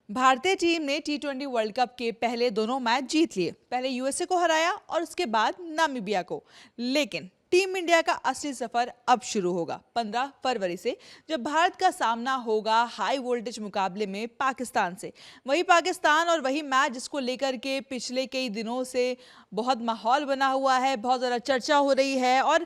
भारतीय टीम ने टी20 world cup के पहले दोनों मैच जीत लिए। पहले यूएसए को हराया और उसके बाद नामीबिया को। लेकिन टीम इंडिया का असली सफर अब शुरू होगा 15 फरवरी से, जब भारत का सामना होगा हाई वोल्टेज मुकाबले में पाकिस्तान से। वही पाकिस्तान और वही मैच जिसको लेकर के पिछले कई दिनों से बहुत माहौल बना हुआ है, बहुत ज़्यादा चर्चा हो रही है। और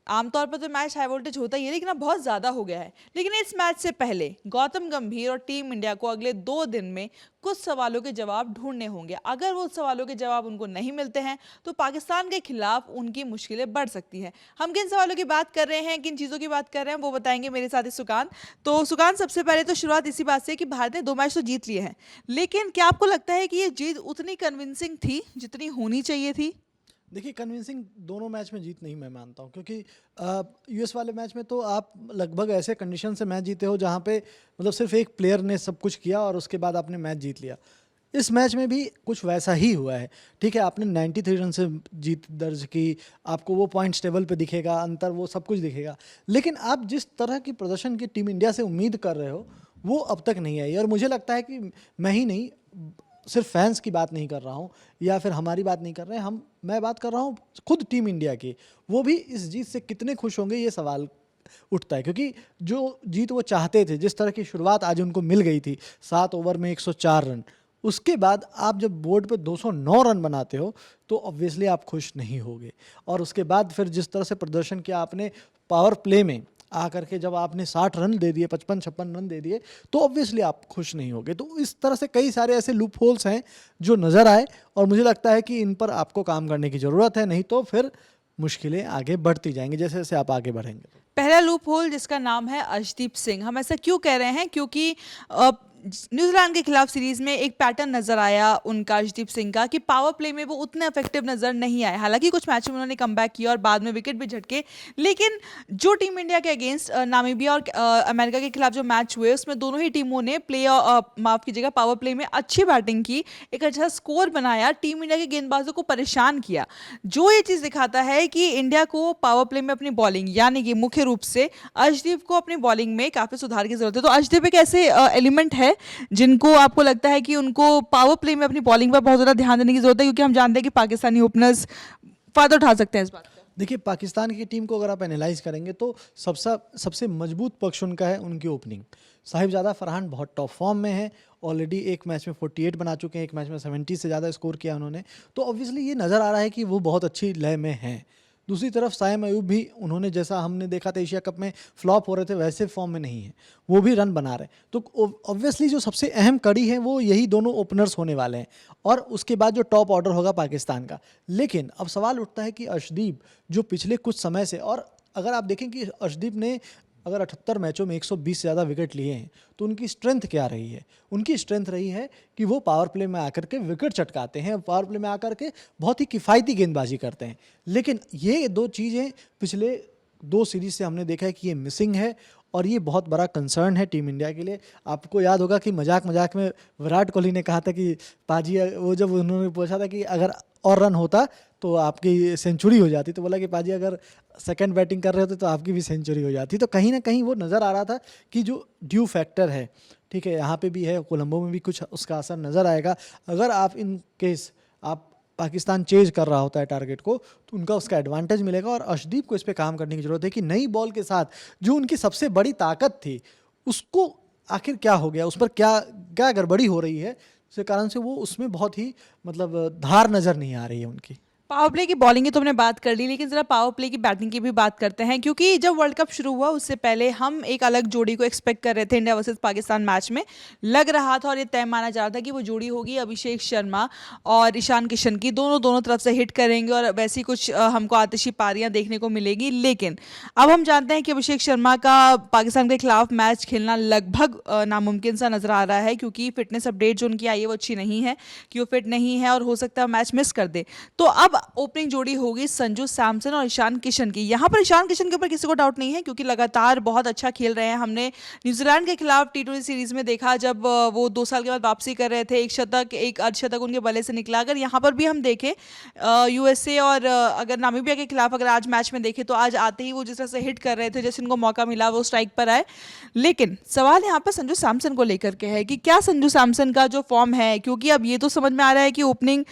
आमतौर पर तो मैच हाई वोल्टेज होता ही है, लेकिन अब बहुत ज़्यादा हो गया है। लेकिन इस मैच से पहले गौतम गंभीर और टीम इंडिया को अगले 2 दिन में कुछ सवालों के जवाब ढूंढने होंगे। अगर वो सवालों के जवाब उनको नहीं मिलते हैं तो पाकिस्तान के खिलाफ उनकी मुश्किलें बढ़ सकती हैं। हम किन सवालों की बात कर रहे हैं, किन चीज़ों की बात कर रहे हैं, वो बताएंगे मेरे साथ ही सुकांत। तो सुकांत, सबसे पहले तो शुरुआत इसी बात से कि भारत ने 2 मैच तो जीत लिए हैं, लेकिन क्या आपको लगता है कि ये जीत उतनी कन्विंसिंग थी जितनी होनी चाहिए थी? देखिए, कन्विंसिंग दोनों मैच में जीत नहीं मैं मानता हूँ, क्योंकि यूएस वाले मैच में तो आप लगभग ऐसे कंडीशन से मैच जीते हो जहाँ पे मतलब सिर्फ एक प्लेयर ने सब कुछ किया और उसके बाद आपने मैच जीत लिया। इस मैच में भी कुछ वैसा ही हुआ है। ठीक है, आपने 93 रन से जीत दर्ज की, आपको वो पॉइंट्स टेबल पे दिखेगा, अंतर वो सब कुछ दिखेगा, लेकिन आप जिस तरह की प्रदर्शन की टीम इंडिया से उम्मीद कर रहे हो वो अब तक नहीं आई। और मुझे लगता है कि मैं ही नहीं, सिर्फ फैंस की बात नहीं कर रहा हूँ या फिर हमारी बात नहीं कर रहे हैं मैं बात कर रहा हूँ खुद टीम इंडिया की। वो भी इस जीत से कितने खुश होंगे ये सवाल उठता है, क्योंकि जो जीत वो चाहते थे, जिस तरह की शुरुआत आज उनको मिल गई थी 7 ओवर में 104 रन, उसके बाद आप जब बोर्ड पे 209 रन बनाते हो तो ऑब्वियसली आप खुश नहीं होगे। और उसके बाद फिर जिस तरह से प्रदर्शन किया आपने पावर प्ले में आकर के, जब आपने 60 रन दे दिए, 55-56 रन दे दिए, तो ऑब्वियसली आप खुश नहीं होगे। तो इस तरह से कई सारे ऐसे लूप होल्स हैं जो नज़र आए और मुझे लगता है कि इन पर आपको काम करने की ज़रूरत है, नहीं तो फिर मुश्किलें आगे बढ़ती जाएंगी जैसे जैसे आप आगे बढ़ेंगे। पहला लूप होल जिसका नाम है अर्शदीप सिंह। हम ऐसा क्यों कह रहे हैं? क्योंकि न्यूजीलैंड के खिलाफ सीरीज में एक पैटर्न नजर आया उनका, अर्शदीप सिंह का, कि पावर प्ले में वो उतने इफेक्टिव नजर नहीं आए। हालांकि कुछ मैचों में उन्होंने कमबैक किया और बाद में विकेट भी झटके, लेकिन जो टीम इंडिया के अगेंस्ट नामीबिया और अमेरिका के खिलाफ जो मैच हुए उसमें दोनों ही टीमों ने माफ कीजिएगा, पावर प्ले में अच्छी बैटिंग की, एक अच्छा स्कोर बनाया, टीम इंडिया के गेंदबाजों को परेशान किया। जो ये चीज़ दिखाता है कि इंडिया को पावर प्ले में अपनी बॉलिंग, यानी कि मुख्य रूप से अर्शदीप को अपनी बॉलिंग में काफ़ी सुधार की जरूरत है। तो अर्शदीप एक ऐसे एलिमेंट है जिनको आपको लगता है कि उनको पावर प्ले में अपनी बॉलिंग पर बहुत ज़्यादा ध्यान देने की जरूरत है, क्योंकि हम जानते हैं कि पाकिस्तानी ओपनर्स फायदा उठा सकते हैं इस बात का। देखिए, पाकिस्तान की टीम को अगर आप एनालाइज करेंगे तो सबसे मजबूत पक्ष उनका है उनकी ओपनिंग। साहिबजादा फरहान बहुत टॉप फॉर्म में है, ऑलरेडी एक मैच में 48 बना चुके हैं, एक मैच में 70 से ज़्यादा स्कोर किया उन्होंने। तो ऑब्वियसली ये नज़र आ रहा है कि वो बहुत अच्छी लय में हैं। दूसरी तरफ साइम अयूब भी, उन्होंने जैसा हमने देखा था एशिया कप में फ्लॉप हो रहे थे वैसे फॉर्म में नहीं है, वो भी रन बना रहे। तो ऑब्वियसली जो सबसे अहम कड़ी है वो यही दोनों ओपनर्स होने वाले हैं, और उसके बाद जो टॉप ऑर्डर होगा पाकिस्तान का। लेकिन अब सवाल उठता है कि अर्शदीप जो पिछले कुछ समय से, और अगर आप देखें कि अर्शदीप ने अगर 78 मैचों में 120 से ज़्यादा विकेट लिए हैं तो उनकी स्ट्रेंथ क्या रही है? उनकी स्ट्रेंथ रही है कि वो पावर प्ले में आकर के विकेट चटकाते हैं, पावर प्ले में आकर के बहुत ही किफ़ायती गेंदबाजी करते हैं। लेकिन ये 2 चीज़ें पिछले 2 सीरीज से हमने देखा है कि ये मिसिंग है, और ये बहुत बड़ा कंसर्न है टीम इंडिया के लिए। आपको याद होगा कि मजाक मजाक में विराट कोहली ने कहा था कि पाजी, वो जब उन्होंने पूछा था कि अगर और रन होता तो आपकी सेंचुरी हो जाती, तो बोला कि पाजी अगर सेकंड बैटिंग कर रहे होते तो आपकी भी सेंचुरी हो जाती। तो कहीं ना कहीं वो नज़र आ रहा था कि जो ड्यू फैक्टर है, ठीक है, यहाँ पे भी है, कोलंबो में भी कुछ उसका असर नज़र आएगा। अगर आप इन केस आप पाकिस्तान चेज कर रहा होता है टारगेट को, तो उनका उसका एडवांटेज मिलेगा। और अर्शदीप को इस पे काम करने की ज़रूरत है कि नई बॉल के साथ जो उनकी सबसे बड़ी ताकत थी उसको आखिर क्या हो गया, उस पर क्या क्या गड़बड़ी हो रही है, जिसके कारण से वो उसमें बहुत ही मतलब धार नज़र नहीं आ रही है उनकी। पावर प्ले की बॉलिंग की तो हमने बात कर ली, लेकिन जरा पावर प्ले की बैटिंग की भी बात करते हैं, क्योंकि जब वर्ल्ड कप शुरू हुआ उससे पहले हम एक अलग जोड़ी को एक्सपेक्ट कर रहे थे इंडिया वर्सेस पाकिस्तान मैच में। लग रहा था और ये तय माना जा रहा था कि वो जोड़ी होगी अभिषेक शर्मा और ईशान किशन की, दोनों तरफ से हिट करेंगे और वैसी कुछ हमको आतिशी पारियां देखने को मिलेगी। लेकिन अब हम जानते हैं कि अभिषेक शर्मा का पाकिस्तान के खिलाफ मैच खेलना लगभग नामुमकिन सा नजर आ रहा है, क्योंकि फिटनेस अपडेट जो उनकी आई है वो अच्छी नहीं है, कि वो फिट नहीं है और हो सकता है मैच मिस कर दे। तो अब ओपनिंग जोड़ी होगी संजू सैमसन और ईशान किशन की। यहाँ पर ईशान किशन के ऊपर किसी को डाउट नहीं है क्योंकि लगातार बहुत अच्छा खेल रहे हैं। हमने न्यूजीलैंड के खिलाफ T20 सीरीज में देखा जब वो 2 साल के बाद वापसी कर रहे थे, एक शतक एक अर्धशतक उनके बल्ले से निकला। अगर यहाँ पर भी हम देखें यूएसए और अगर नामीबिया के खिलाफ अगर आज मैच में देखें तो आज आते ही वो जिस तरह से हिट कर रहे थे, जैसे उनको मौका मिला वो स्ट्राइक पर आए। लेकिन सवाल यहाँ पर संजू सैमसन को लेकर के है कि क्या संजू सैमसन का जो फॉर्म है, क्योंकि अब ये तो समझ में आ रहा है कि ओपनिंग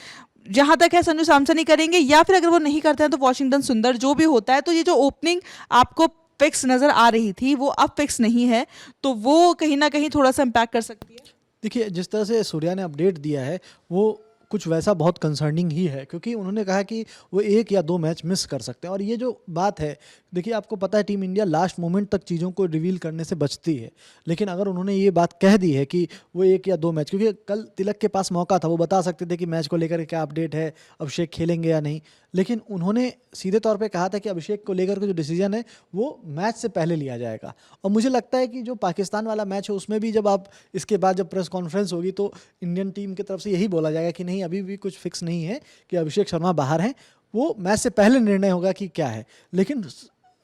जहां तक है संजू सैमसन ही करेंगे, या फिर अगर वो नहीं करते हैं तो वॉशिंगटन सुंदर जो भी होता है। तो ये जो ओपनिंग आपको फिक्स नजर आ रही थी वो अब फिक्स नहीं है, तो वो कहीं ना कहीं थोड़ा सा इम्पैक्ट कर सकती है। देखिए, जिस तरह से सूर्या ने अपडेट दिया है वो कुछ वैसा बहुत कंसर्निंग ही है, क्योंकि उन्होंने कहा कि वो 1 या 2 मैच मिस कर सकते हैं। और ये जो बात है, देखिए आपको पता है टीम इंडिया लास्ट मोमेंट तक चीज़ों को रिवील करने से बचती है, लेकिन अगर उन्होंने ये बात कह दी है कि वो 1 या 2 मैच, क्योंकि कल तिलक के पास मौका था, वो बता सकते थे कि मैच को लेकर क्या अपडेट है, अभिषेक खेलेंगे या नहीं, लेकिन उन्होंने सीधे तौर पे कहा था कि अभिषेक को लेकर के जो डिसीजन है वो मैच से पहले लिया जाएगा। और मुझे लगता है कि जो पाकिस्तान वाला मैच है उसमें भी जब आप इसके बाद जब प्रेस कॉन्फ्रेंस होगी तो इंडियन टीम की तरफ से यही बोला जाएगा कि नहीं, अभी भी कुछ फिक्स नहीं है कि अभिषेक शर्मा बाहर हैं, वो मैच से पहले निर्णय होगा कि क्या है। लेकिन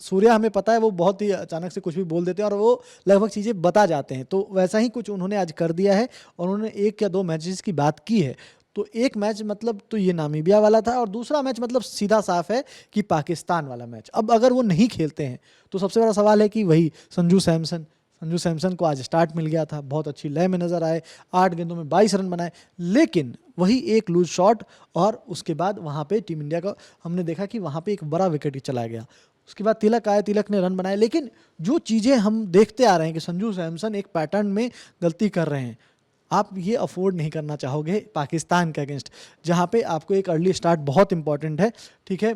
सूर्या, हमें पता है वो बहुत ही अचानक से कुछ भी बोल देते हैं और वो लगभग चीज़ें बता जाते हैं, तो वैसा ही कुछ उन्होंने आज कर दिया है और उन्होंने 1 या 2 मैचेस की बात की है। तो एक मैच मतलब तो ये नामीबिया वाला था और दूसरा मैच मतलब सीधा साफ है कि पाकिस्तान वाला मैच। अब अगर वो नहीं खेलते हैं तो सबसे बड़ा सवाल है कि वही संजू सैमसन को आज स्टार्ट मिल गया था, बहुत अच्छी लय में नजर आए, 8 गेंदों में 22 रन बनाए, लेकिन वही एक लूज शॉट और उसके बाद वहाँ पे टीम इंडिया का हमने देखा कि वहाँ पे एक बड़ा विकेट ही चला गया। उसके बाद तिलक आए, तिलक ने रन बनाए, लेकिन जो चीज़ें हम देखते आ रहे हैं कि संजू सैमसन एक पैटर्न में गलती कर रहे हैं, आप ये अफोर्ड नहीं करना चाहोगे पाकिस्तान के अगेंस्ट, जहाँ पे आपको एक अर्ली स्टार्ट बहुत इंपॉर्टेंट है। ठीक है,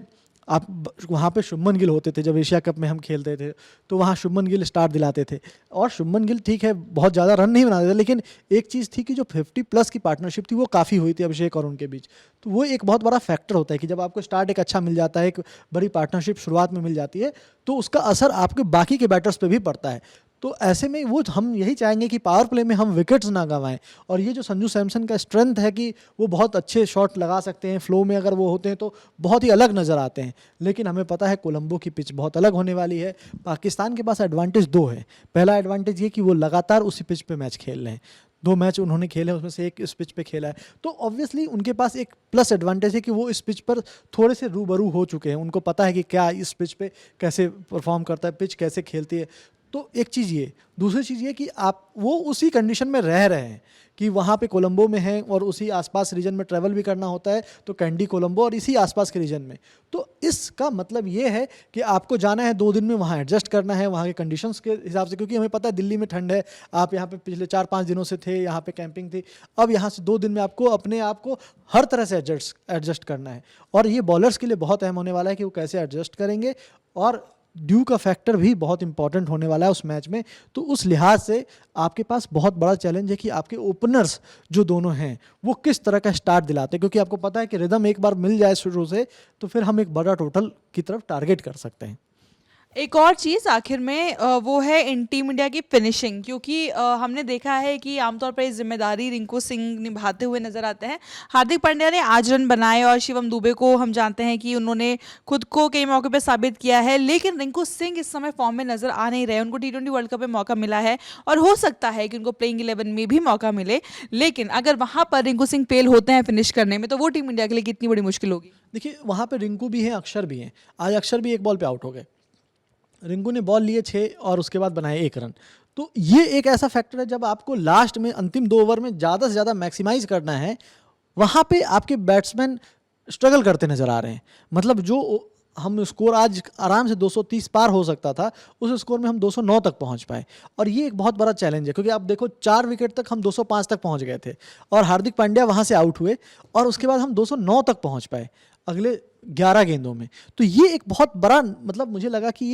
आप वहाँ पे शुभमन गिल होते थे, जब एशिया कप में हम खेलते थे तो वहाँ शुभमन गिल स्टार्ट दिलाते थे और शुभमन गिल ठीक है बहुत ज़्यादा रन नहीं बनाते थे, लेकिन एक चीज़ थी कि जो 50+ की पार्टनरशिप थी वो काफ़ी हुई थी अभिषेक और उनके बीच। तो वो एक बहुत बड़ा फैक्टर होता है कि जब आपको स्टार्ट एक अच्छा मिल जाता है, एक बड़ी पार्टनरशिप शुरुआत में मिल जाती है, तो उसका असर आपके बाकी के बैटर्स पे भी पड़ता है। तो ऐसे में वो हम यही चाहेंगे कि पावर प्ले में हम विकेट्स ना गंवाएं। और ये जो संजू सैमसन का स्ट्रेंथ है कि वो बहुत अच्छे शॉट लगा सकते हैं, फ्लो में अगर वो होते हैं तो बहुत ही अलग नज़र आते हैं, लेकिन हमें पता है कोलंबो की पिच बहुत अलग होने वाली है। पाकिस्तान के पास एडवांटेज 2 है। पहला एडवांटेज ये कि वो लगातार उसी पिच पे मैच खेल रहे हैं, 2 मैच उन्होंने खेले उसमें से एक इस पिच पे खेला है, तो ऑब्वियसली उनके पास एक प्लस एडवांटेज है कि वो इस पिच पर थोड़े से रूबरू हो चुके हैं, उनको पता है कि क्या इस पिच पे कैसे परफॉर्म करता है, पिच कैसे खेलती है। तो एक चीज़ ये, दूसरी चीज़ ये कि आप वो उसी कंडीशन में रह रहे हैं कि वहाँ पे कोलंबो में हैं और उसी आसपास रीजन में ट्रैवल भी करना होता है, तो कैंडी कोलंबो और इसी आसपास के रीजन में। तो इसका मतलब ये है कि आपको जाना है 2 दिन में, वहाँ एडजस्ट करना है वहाँ के कंडीशंस के हिसाब से, क्योंकि हमें पता है दिल्ली में ठंड है, आप यहाँ पे पिछले 4-5 दिनों से थे, यहाँ पे कैंपिंग थी, अब यहाँ से 2 दिन में आपको अपने आप को हर तरह से एडजस्ट करना है। और ये बॉलर्स के लिए बहुत अहम होने वाला है कि वो कैसे एडजस्ट करेंगे, और ड्यू का फैक्टर भी बहुत इंपॉर्टेंट होने वाला है उस मैच में। तो उस लिहाज से आपके पास बहुत बड़ा चैलेंज है कि आपके ओपनर्स जो दोनों हैं वो किस तरह का स्टार्ट दिलाते हैं, क्योंकि आपको पता है कि रिदम एक बार मिल जाए शुरू से तो फिर हम एक बड़ा टोटल की तरफ टारगेट कर सकते हैं। एक और चीज़ आखिर में वो है इन टीम इंडिया की फिनिशिंग, क्योंकि हमने देखा है कि आमतौर पर ये जिम्मेदारी रिंकू सिंह निभाते हुए नजर आते हैं। हार्दिक पांड्या ने आज रन बनाए और शिवम दुबे को हम जानते हैं कि उन्होंने खुद को कई मौके पर साबित किया है, लेकिन रिंकू सिंह इस समय फॉर्म में नजर आ नहीं रहे। उनको T20 वर्ल्ड कप में मौका मिला है और हो सकता है कि उनको प्लेइंग 11 में भी मौका मिले, लेकिन अगर वहाँ पर रिंकू सिंह फेल होते हैं फिनिश करने में तो वो टीम इंडिया के लिए कितनी बड़ी मुश्किल होगी। देखिए, वहाँ पर रिंकू भी हैं, अक्षर भी हैं। आज अक्षर भी एक बॉल पे आउट हो गए, रिंकू ने बॉल लिए 6 और उसके बाद बनाए 1 रन। तो ये एक ऐसा फैक्टर है, जब आपको लास्ट में अंतिम 2 ओवर में ज़्यादा से ज़्यादा मैक्सिमाइज करना है, वहाँ पे आपके बैट्समैन स्ट्रगल करते नज़र आ रहे हैं। मतलब जो हम स्कोर आज आराम से 230 पार हो सकता था, उस स्कोर में हम 209 तक पहुंच पाए, और ये एक बहुत बड़ा चैलेंज है, क्योंकि आप देखो 4 विकेट तक हम 205 तक पहुंच गए थे और हार्दिक पांड्या वहां से आउट हुए और उसके बाद हम 209 तक पहुंच पाए अगले 11 गेंदों में। तो ये एक बहुत बड़ा, मतलब मुझे लगा कि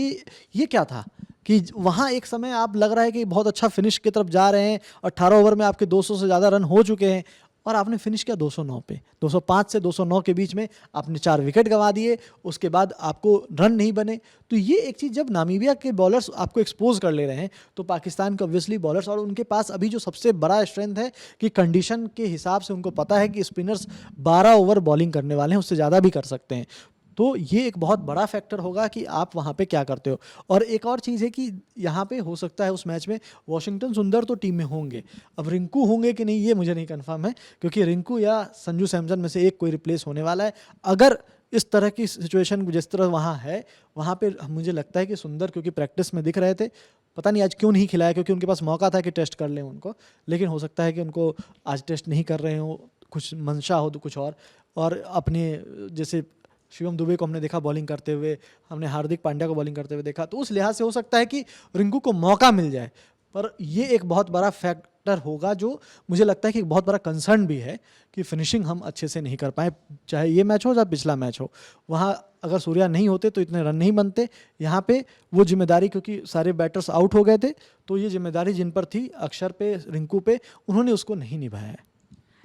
ये क्या था कि वहाँ एक समय आप लग रहा है कि बहुत अच्छा फिनिश की तरफ जा रहे हैं, 18 ओवर में आपके 200 से ज़्यादा रन हो चुके हैं, और आपने फिनिश किया 209 पे, 205 से 209 के बीच में आपने 4 विकेट गंवा दिए, उसके बाद आपको रन नहीं बने। तो ये एक चीज़, जब नामीबिया के बॉलर्स आपको एक्सपोज कर ले रहे हैं तो पाकिस्तान के ऑब्वियसली बॉलर्स, और उनके पास अभी जो सबसे बड़ा स्ट्रेंथ है कि कंडीशन के हिसाब से उनको पता है कि स्पिनर्स 12 ओवर बॉलिंग करने वाले हैं, उससे ज़्यादा भी कर सकते हैं। तो ये एक बहुत बड़ा फैक्टर होगा कि आप वहाँ पे क्या करते हो। और एक और चीज़ है कि यहाँ पे हो सकता है उस मैच में वॉशिंगटन सुंदर तो टीम में होंगे, अब रिंकू होंगे कि नहीं ये मुझे नहीं कंफर्म है, क्योंकि रिंकू या संजू सैमसन में से एक कोई रिप्लेस होने वाला है। अगर इस तरह की सिचुएशन जिस तरह वहाँ है, वहाँ पे मुझे लगता है कि सुंदर, क्योंकि प्रैक्टिस में दिख रहे थे, पता नहीं आज क्यों नहीं खिलाया, क्योंकि उनके पास मौका था कि टेस्ट कर लें उनको, लेकिन हो सकता है कि उनको आज टेस्ट नहीं कर रहे हो, कुछ मंशा हो तो कुछ और अपने जैसे शिवम दुबे को हमने देखा बॉलिंग करते हुए, हमने हार्दिक पांड्या को बॉलिंग करते हुए देखा, तो उस लिहाज से हो सकता है कि रिंकू को मौका मिल जाए। पर ये एक बहुत बड़ा फैक्टर होगा जो मुझे लगता है कि एक बहुत बड़ा कंसर्न भी है कि फिनिशिंग हम अच्छे से नहीं कर पाए, चाहे ये मैच हो या पिछला मैच हो। वहाँ अगर सूर्या नहीं होते तो इतने रन नहीं बनते। यहाँ पे वो जिम्मेदारी, क्योंकि सारे बैटर्स आउट हो गए थे, तो ये जिम्मेदारी जिन पर थी, अक्षर पे, रिंकू पे, उन्होंने उसको नहीं निभाया है।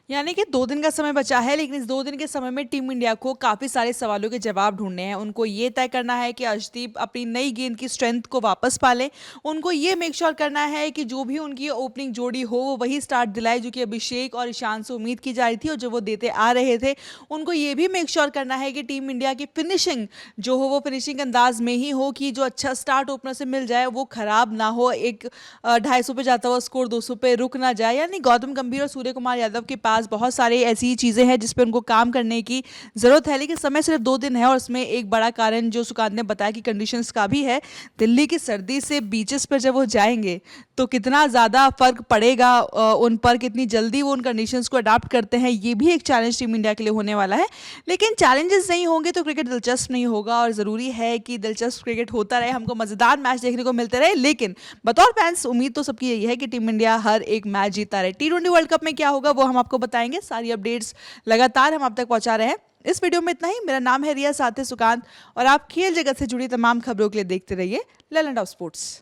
यानी कि 2 दिन का समय बचा है, लेकिन इस 2 दिन के समय में टीम इंडिया को काफ़ी सारे सवालों के जवाब ढूंढने हैं। उनको ये तय करना है कि अर्शदीप अपनी नई गेंद की स्ट्रेंथ को वापस पाले। उनको ये मेक श्योर करना है कि जो भी उनकी ओपनिंग जोड़ी हो वो वही स्टार्ट दिलाए जो कि अभिषेक और ईशान से उम्मीद की जा रही थी और जो वो देते आ रहे थे। उनको ये भी मेक श्योर करना है कि टीम इंडिया की फिनिशिंग जो हो वो फिनिशिंग अंदाज में ही हो, कि जो अच्छा स्टार्ट ओपनर से मिल जाए वो खराब ना हो, एक 250 पे जाता हुआ स्कोर 200 पे रुक ना जाए। यानी गौतम गंभीर और सूर्य कुमार यादव के पास बहुत सारे ऐसी चीज़ें हैं जिस पे उनको काम करने की ज़रूरत है, लेकिन समय सिर्फ 2 दिन है और उसमें एक बड़ा कारण जो सुकांत ने बताया कि कंडीशंस का भी है। दिल्ली की सर्दी से बीचेस पर जब वो जाएंगे तो कितना ज़्यादा फर्क पड़ेगा उन पर, कितनी जल्दी वो उन कंडीशंस को अडाप्ट करते हैं, ये भी एक चैलेंज टीम इंडिया के लिए होने वाला है। लेकिन चैलेंजेस नहीं होंगे तो क्रिकेट दिलचस्प नहीं होगा, और ज़रूरी है कि दिलचस्प क्रिकेट होता रहे, हमको मज़ेदार मैच देखने को मिलते रहे। लेकिन बतौर फैंस उम्मीद तो सबकी यही है कि टीम इंडिया हर एक मैच जीता रहे। T20 वर्ल्ड कप में क्या होगा वो हम आपको बताएंगे, सारी अपडेट्स लगातार हम आप तक पहुंचा रहे हैं। इस वीडियो में इतना ही। मेरा नाम है रिया, साथ है सुकांत, और आप खेल जगत से जुड़ी तमाम खबरों के लिए देखते रहिए लैलेंड ऑफ स्पोर्ट्स।